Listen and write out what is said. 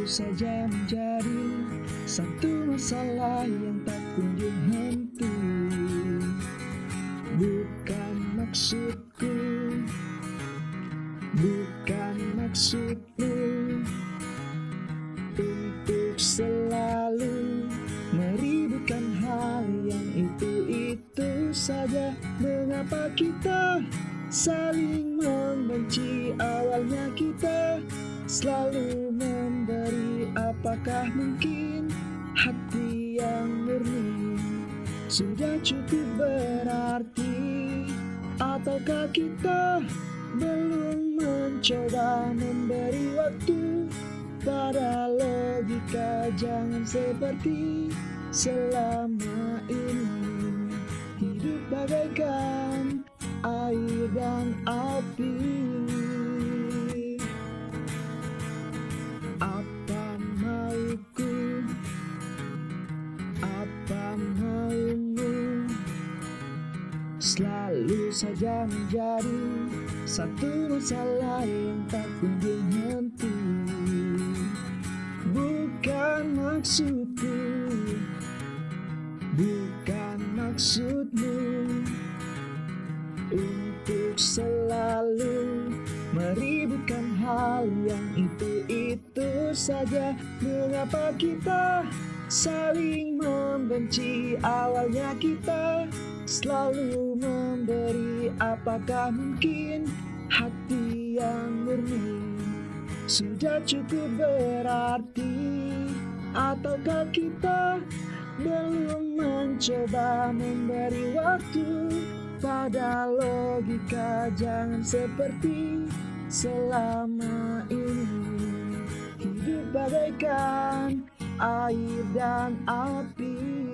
saja menjadi satu masalah yang tak kunjung henti. Bukan maksudku, bukan maksudmu untuk selalu meributkan hal yang itu saja. Mengapa kita saling membenci? Awalnya kita selalu memberi. Apakah mungkin hati yang murni sudah cukup berarti? Ataukah kita belum mencoba memberi waktu pada logika? Jangan seperti selama ini, hidup bagaikan air dan api. Apa mauku, apa maumu, selalu saja menjadi satu masalah yang tak kunjung henti. Bukan maksudku, bukan maksudmu untuk selalu meributkan hal yang itu saja. Mengapa kita saling membenci? Awalnya kita selalu memberi. Apakah mungkin hati yang murni sudah cukup berarti? Ataukah kita belum mencoba memberi waktu pada logika? Jangan seperti selama ini, hidup bagaikan air dan api.